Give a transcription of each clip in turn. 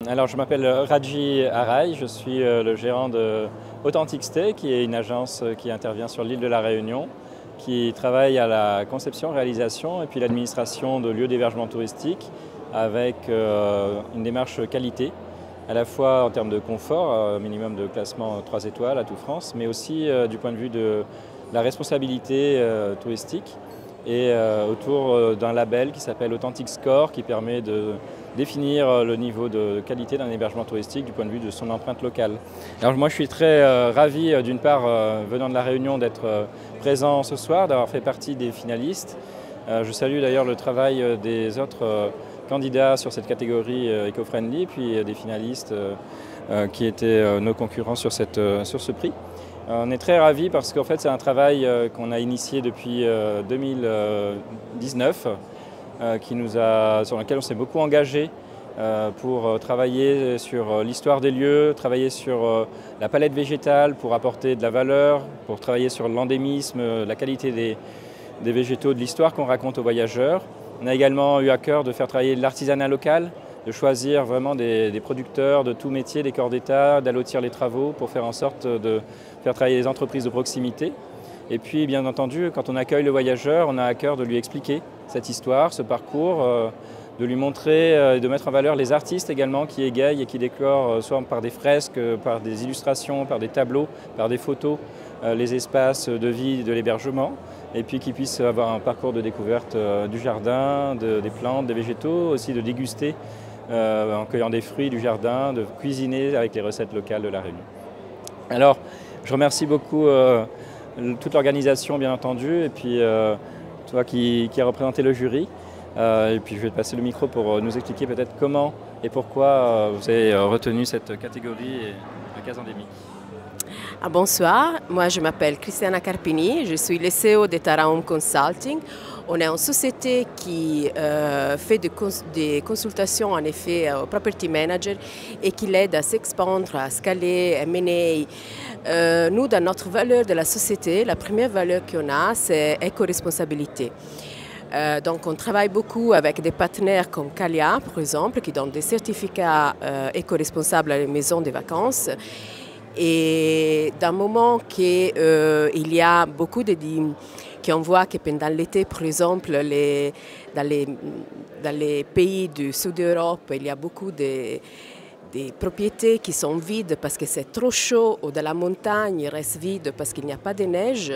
Alors, je m'appelle Raji Arai, je suis le gérant de Authentic Stay, qui est une agence qui intervient sur l'île de la Réunion, qui travaille à la conception, réalisation et puis l'administration de lieux d'hébergement touristique avec une démarche qualité, à la fois en termes de confort, minimum de classement 3 étoiles à tout France, mais aussi du point de vue de la responsabilité touristique et autour d'un label qui s'appelle Authentic Score, qui permet de définir le niveau de qualité d'un hébergement touristique du point de vue de son empreinte locale. Alors moi je suis très ravi d'une part venant de la Réunion d'être présent ce soir, d'avoir fait partie des finalistes. Je salue d'ailleurs le travail des autres candidats sur cette catégorie éco-friendly, puis des finalistes qui étaient nos concurrents sur ce prix. On est très ravis parce qu'en fait c'est un travail qu'on a initié depuis 2019, sur lequel on s'est beaucoup engagé pour travailler sur l'histoire des lieux, travailler sur la palette végétale pour apporter de la valeur, pour travailler sur l'endémisme, la qualité des végétaux, de l'histoire qu'on raconte aux voyageurs. On a également eu à cœur de faire travailler l'artisanat local, de choisir vraiment des producteurs de tout métier, des corps d'État, d'allotir les travaux pour faire en sorte de faire travailler les entreprises de proximité. Et puis bien entendu, quand on accueille le voyageur, on a à cœur de lui expliquer cette histoire, ce parcours, de lui montrer et de mettre en valeur les artistes également qui égayent et qui décorent soit par des fresques, par des illustrations, par des tableaux, par des photos, les espaces de vie de l'hébergement, et puis qu'ils puissent avoir un parcours de découverte du jardin, des plantes, des végétaux, aussi de déguster en cueillant des fruits du jardin, de cuisiner avec les recettes locales de la Réunion. Alors, je remercie beaucoup toute l'organisation bien entendu, et puis toi qui as représenté le jury. Et puis je vais te passer le micro pour nous expliquer peut-être comment et pourquoi vous avez retenu cette catégorie de cas endémiques. Bonsoir, moi je m'appelle Cristiana Carpini, je suis le CEO de Tara Home Consulting. On est une société qui fait des consultations en effet aux property managers et qui l'aide à s'expandre, à scaler, à mener. Nous, dans notre valeur de la société, la première valeur qu'on a, c'est éco-responsabilité. Donc on travaille beaucoup avec des partenaires comme Calia, par exemple, qui donnent des certificats éco-responsables à les maisons de vacances. Et d'un moment qu'il y a beaucoup qu'on voit que pendant l'été, par exemple, dans les pays du sud de l'Europe, il y a beaucoup des propriétés qui sont vides parce que c'est trop chaud, ou de la montagne reste vide parce qu'il n'y a pas de neige.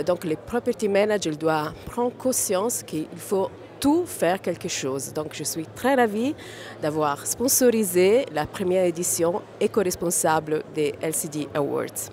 Donc les property managers doivent prendre conscience qu'il faut tout faire quelque chose. Donc je suis très ravie d'avoir sponsorisé la première édition éco-responsable des LCD Awards.